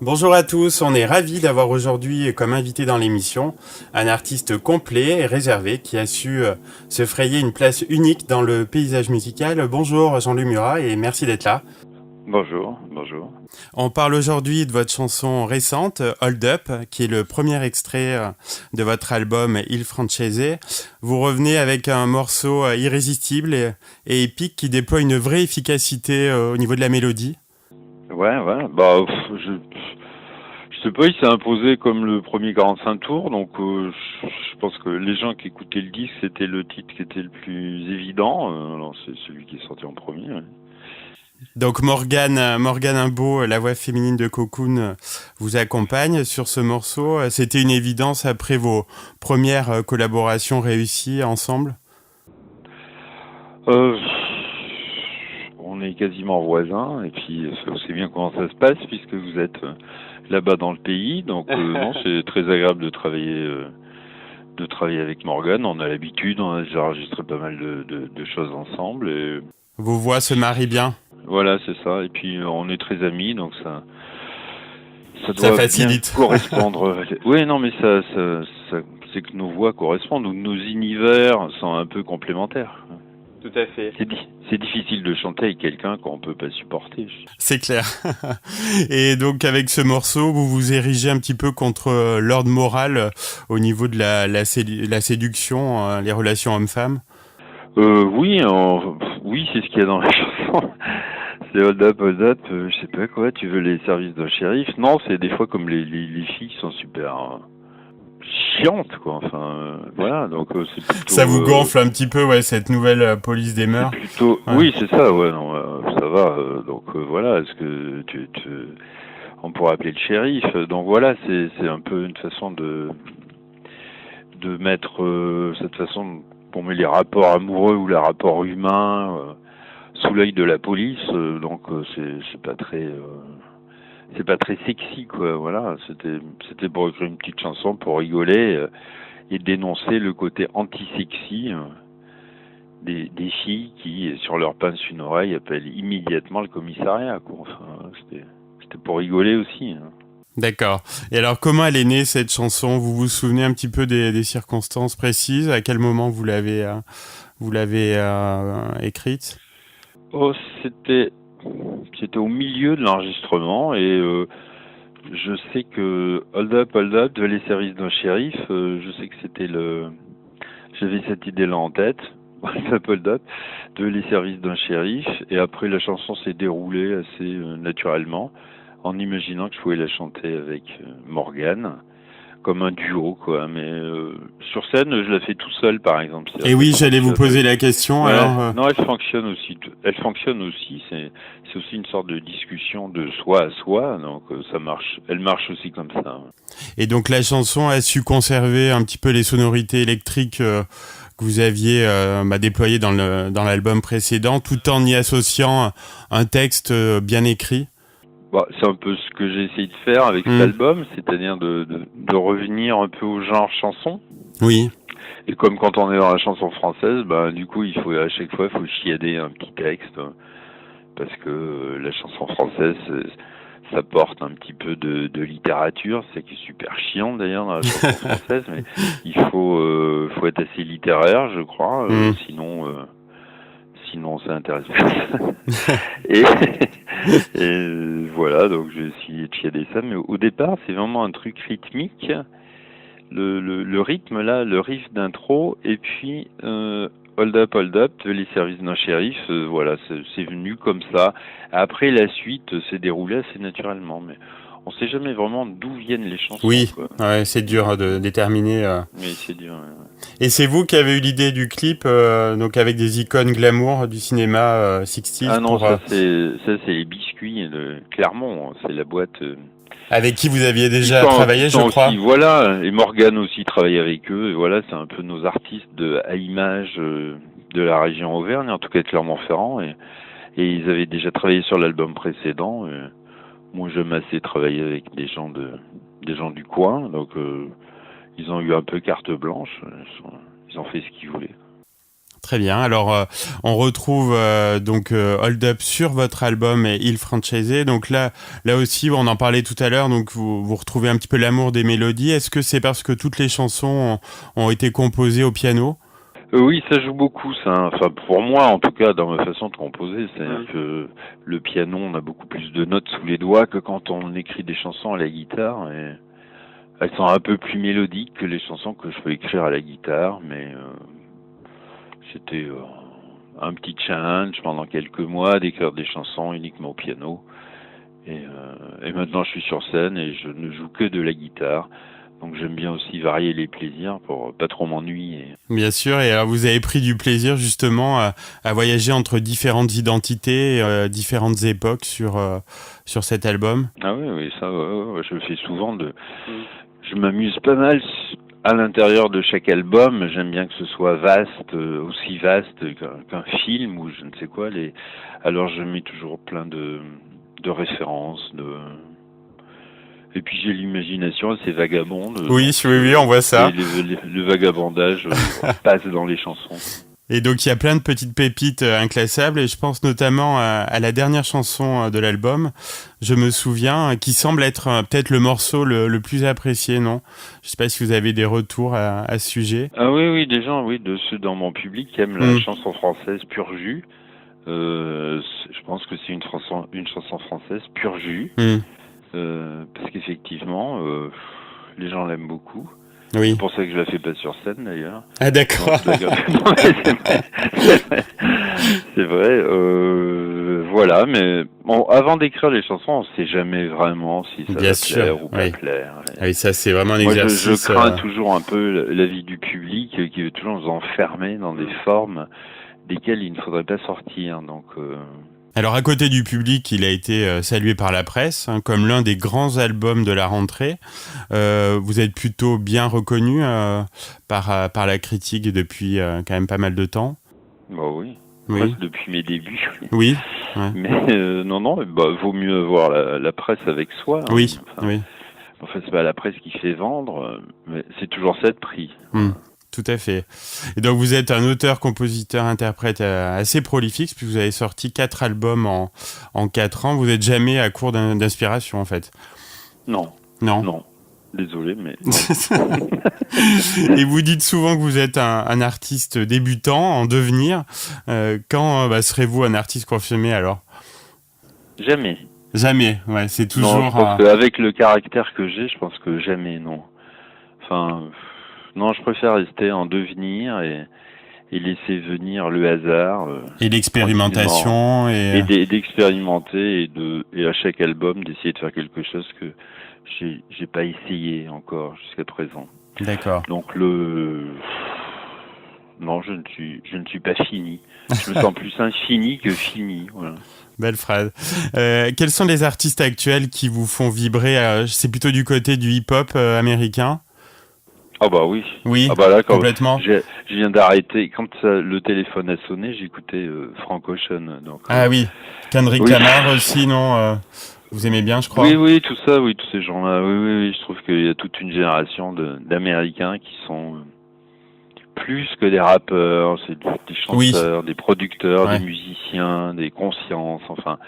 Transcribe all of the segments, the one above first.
Bonjour à tous, on est ravis d'avoir aujourd'hui comme invité dans l'émission un artiste complet et réservé qui a su se frayer une place unique dans le paysage musical. Bonjour Jean-Luc Murat et merci d'être là. Bonjour, bonjour. On parle aujourd'hui de votre chanson récente, Hold Up, qui est le premier extrait de votre album Il Francese. Vous revenez avec un morceau irrésistible et épique qui déploie une vraie efficacité au niveau de la mélodie. Ouais, je sais pas, il s'est imposé comme le premier 45 tours, donc je pense que les gens qui écoutaient le disque, c'était le titre qui était le plus évident. Alors c'est celui qui est sorti en premier. Ouais. Donc Morgane Imbeau, la voix féminine de Cocoon, vous accompagne sur ce morceau. C'était une évidence après vos premières collaborations réussies ensemble. Euh, on est quasiment voisins, et puis on sait bien comment ça se passe puisque vous êtes là-bas dans le pays, donc non, c'est très agréable de travailler avec Morgane. On a l'habitude, on a déjà enregistré pas mal de choses ensemble, et Vos voix se marient bien. voilà, c'est ça. Et puis on est très amis, donc ça Ça doit bien facilite. correspondre. Oui, non, mais ça c'est que nos voix correspondent ou nos univers sont un peu complémentaires. Tout à fait. C'est difficile de chanter avec quelqu'un qu'on peut pas supporter. C'est clair. Et donc avec ce morceau, vous vous érigez un petit peu contre l'ordre moral au niveau de la séduction, les relations hommes-femmes. Oui, oui, c'est ce qu'il y a dans la chanson. C'est hold up, je sais pas quoi, tu veux les services d'un shérif? Non, c'est des fois comme les filles qui sont super chiantes, quoi. Enfin, voilà, donc c'est Ça plutôt, vous gonfle un petit peu, ouais, cette nouvelle police des c'est mœurs. plutôt, Ouais. oui, c'est ça, ouais, non, ça va. Donc voilà, est-ce que on pourrait appeler le shérif? Donc voilà, c'est un peu une façon de mettre cette façon pour mettre les rapports amoureux ou les rapports humains sous l'œil de la police. Donc c'est pas très sexy, quoi. Voilà, c'était pour écrire une petite chanson pour rigoler et dénoncer le côté anti-sexy des filles qui, sur leur pince une oreille, appellent immédiatement le commissariat, quoi. Enfin, c'était pour rigoler aussi. Hein. D'accord. Et alors, comment elle est née cette chanson? Vous vous souvenez un petit peu des circonstances précises? À quel moment vous l'avez écrite? Oh, c'était au milieu de l'enregistrement et je sais que Hold Up de les services d'un shérif, je sais que j'avais cette idée-là en tête. Hold Up de les services d'un shérif et après la chanson s'est déroulée assez naturellement en imaginant que je pouvais la chanter avec Morgane comme un duo, quoi. Mais sur scène, je la fais tout seul, par exemple. Et C'est-à-dire qu'elle oui, j'allais vous fonctionne. poser la question. Ouais, Alors, non, elle fonctionne aussi. Elle fonctionne aussi. C'est aussi une sorte de discussion de soi à soi. Donc ça marche. Elle marche aussi comme ça. et donc la chanson a su conserver un petit peu les sonorités électriques que vous aviez déployées dans l'album précédent, tout en y associant un texte bien écrit. Bah, c'est un peu ce que j'ai essayé de faire avec cet Hmm. album, c'est-à-dire de revenir un peu au genre chanson. Oui. Et comme quand on est dans la chanson française, bah du coup il faut à chaque fois il faut chiader un petit texte parce que la chanson française ça porte un petit peu de littérature, c'est qui est super chiant d'ailleurs dans la chanson française, mais faut être assez littéraire, je crois, Hmm. sinon ça intéresse personne. Et, voilà, donc j'ai essayé de chiader ça, mais au départ c'est vraiment un truc rythmique. Le rythme là, le riff d'intro, et puis Hold Up, les services d'un shérif, voilà, c'est venu comme ça. Après, la suite s'est déroulée assez naturellement, mais on sait jamais vraiment d'où viennent les chansons, Oui, quoi. ouais, c'est dur de déterminer. Mais c'est dur. Ouais. Et c'est vous qui avez eu l'idée du clip, donc avec des icônes glamour du cinéma 60s Ah non, pour ça c'est les biscuits de Clermont, hein, c'est la boîte. avec qui vous aviez Qui déjà sont qui travaillé, je sont aussi, crois. voilà, et Morgane aussi travaille avec eux, et voilà, c'est un peu nos artistes à image de la région Auvergne, en tout cas de Clermont-Ferrand, et ils avaient déjà travaillé sur l'album précédent. Et moi, j'aime assez travailler avec des gens du coin, donc ils ont eu un peu carte blanche, ils ont fait ce qu'ils voulaient. Très bien. Alors, on retrouve donc Hold Up sur votre album Il Francese. Donc là aussi, on en parlait tout à l'heure. Donc, vous retrouvez un petit peu l'amour des mélodies. Est-ce que c'est parce que toutes les chansons ont été composées au piano? Oui, ça joue beaucoup, ça. Enfin, pour moi, en tout cas, dans ma façon de composer, c'est-à-dire que le piano, on a beaucoup plus de notes sous les doigts que quand on écrit des chansons à la guitare. Et elles sont un peu plus mélodiques que les chansons que je peux écrire à la guitare, mais c'était un petit challenge pendant quelques mois d'écrire des chansons uniquement au piano. Et maintenant, je suis sur scène et je ne joue que de la guitare. Donc j'aime bien aussi varier les plaisirs pour pas trop m'ennuyer. Bien sûr. Et alors, vous avez pris du plaisir justement à voyager entre différentes identités, différentes époques sur cet album. Ah oui, oui, ça, je le fais souvent. Je m'amuse pas mal à l'intérieur de chaque album. J'aime bien que ce soit vaste, aussi vaste qu'un film ou je ne sais quoi. Alors je mets toujours plein de références, et puis j'ai l'imagination assez vagabonde. Oui, oui, on voit ça. Le vagabondage passe dans les chansons. Et donc il y a plein de petites pépites inclassables et je pense notamment à la dernière chanson de l'album, je me souviens, qui semble être peut-être le morceau le plus apprécié, non? Je sais pas si vous avez des retours à ce sujet. Ah oui, oui, des gens, oui, de ceux dans mon public qui aiment la chanson française pur jus. Je pense que c'est une chanson française pur jus. Parce qu'effectivement, les gens l'aiment beaucoup. Oui. C'est pour ça que je la fais pas sur scène d'ailleurs. Ah d'accord. Non, c'est vrai. Voilà, mais bon, avant d'écrire les chansons, on sait jamais vraiment si ça va plaire ou pas plaire. Ah oui, ça c'est vraiment un exercice. Moi, je crains toujours un peu l'avis du public qui veut toujours nous enfermer dans des formes desquelles il ne faudrait pas sortir. Donc Alors à côté du public, il a été salué par la presse comme l'un des grands albums de la rentrée. Vous êtes plutôt bien reconnu par la critique depuis quand même pas mal de temps. Bah oui. Presque depuis mes débuts. Oui. Ouais. Mais non, vaut mieux avoir la presse avec soi. Hein. Oui. Oui. En fait, c'est pas la presse qui fait vendre, mais c'est toujours ça de prix. Tout à fait. Et donc vous êtes un auteur, compositeur, interprète assez prolifique, puisque vous avez sorti 4 albums en 4 ans. Vous n'êtes jamais à court d'inspiration, en fait. Non. Désolé, mais... Et vous dites souvent que vous êtes un artiste débutant, en devenir. Quand serez-vous un artiste confirmé, alors? Jamais. Jamais, ouais, c'est toujours... Non, je pense qu'avec le caractère que j'ai, je pense que jamais, non. Enfin... Non, je préfère rester en devenir et laisser venir le hasard. Et l'expérimentation. Et d'expérimenter et à chaque album d'essayer de faire quelque chose que j'ai pas essayé encore jusqu'à présent. D'accord. Donc non, je ne suis pas fini. Je me sens plus infini que fini. Voilà. Belle phrase. Quels sont les artistes actuels qui vous font vibrer? C'est plutôt du côté du hip-hop américain? Ah bah oui. Oui, ah bah là, complètement. Je viens d'arrêter. Quand le téléphone a sonné, j'écoutais Frank Ocean. Donc, oui. Kendrick Lamar aussi, non vous aimez bien, je crois. Oui, tout ça, oui, tous ces gens-là. Oui, je trouve qu'il y a toute une génération d'Américains qui sont plus que des rappeurs, c'est des chanteurs, des producteurs, des musiciens, des consciences. Enfin,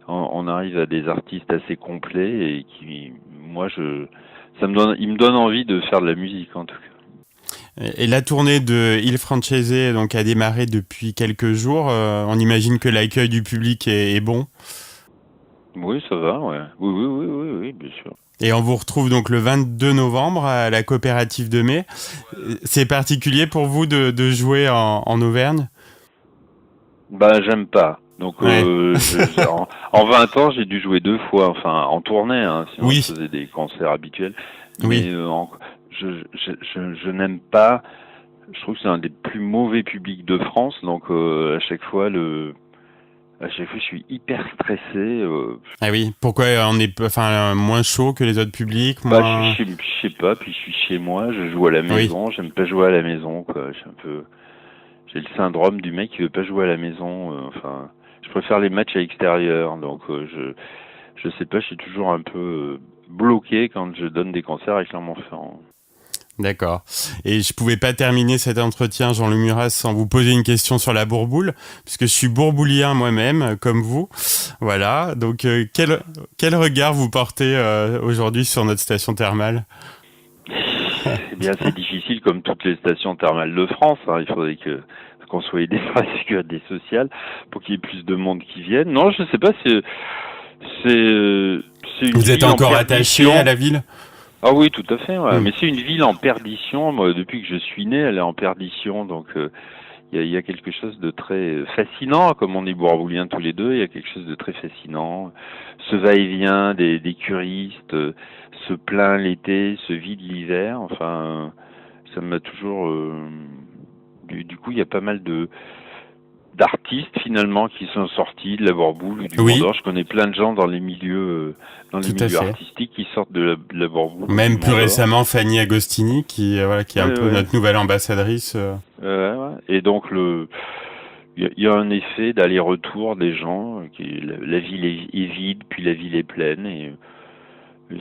on arrive à des artistes assez complets et qui, moi, il me donne envie de faire de la musique en tout cas. Et la tournée de Il Francese donc a démarré depuis quelques jours. On imagine que l'accueil du public est bon. Oui, ça va, ouais. Oui, bien sûr. Et on vous retrouve donc le 22 novembre à la coopérative de Mai. C'est particulier pour vous de jouer en Auvergne? Bah, j'aime pas. Donc, en 20 ans, j'ai dû jouer 2 fois, enfin, en tournée, hein, sinon je faisais des concerts habituels. Mais je n'aime pas. Je trouve que c'est un des plus mauvais publics de France, donc à chaque fois, je suis hyper stressé. Ah oui, pourquoi on est moins chaud que les autres publics? Je sais pas, puis je suis chez moi, je joue à la maison, j'aime pas jouer à la maison, quoi. J'ai le syndrome du mec qui veut pas jouer à la maison, je préfère les matchs à l'extérieur, donc je sais pas, je suis toujours un peu bloqué quand je donne des concerts à Clermont-Ferrand. D'accord. Et je pouvais pas terminer cet entretien, Jean-Louis Murat, sans vous poser une question sur la bourboule, puisque je suis bourboulien moi-même, comme vous. Voilà. Donc, quel regard vous portez aujourd'hui sur notre station thermale? Eh bien, c'est difficile comme toutes les stations thermales de France. Hein. Il faudrait qu'on soit aidé par la sécurité sociale pour qu'il y ait plus de monde qui vienne. Non, je sais pas. C'est une Vous êtes ville en encore attaché perdition. à la ville? Ah oui, tout à fait. Ouais. Hmm. Mais c'est une ville en perdition. Moi, depuis que je suis né, elle est en perdition. Donc, il y a quelque chose de très fascinant. Comme on est bourboulien tous les deux, il y a quelque chose de très fascinant. Ce va-et-vient des curistes, se plaint l'été, se vide l'hiver. Enfin, ça m'a toujours. Du coup, il y a pas mal d'artistes finalement qui sont sortis de la Bourboule ou du Mont Oui, d'Or. Je connais plein de gens dans les tout à milieux fait. artistiques qui sortent de la Bourboule ou du Même plus Mont d'Or. récemment, Fanny Agostini, qui est un Ouais, peu ouais. notre nouvelle ambassadrice. Ouais. Et donc il y a un effet d'aller-retour des gens. La ville est vide, puis la ville est pleine, et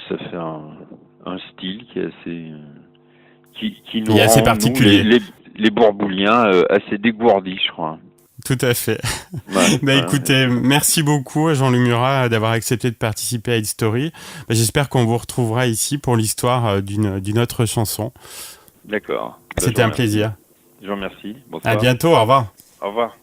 ça fait un style qui est assez, qui nous Et assez rend nous particulier. les Bourbouliens assez dégourdis, je crois. Tout à fait. Ouais, Bah ouais. écoutez, merci beaucoup Jean-Luc Murat d'avoir accepté de participer à History. Bah, j'espère qu'on vous retrouvera ici pour l'histoire d'une autre chanson. D'accord. Ben, je C'était vous un remercie. plaisir. Je vous remercie. À Bonsoir. bientôt, au revoir. Au revoir.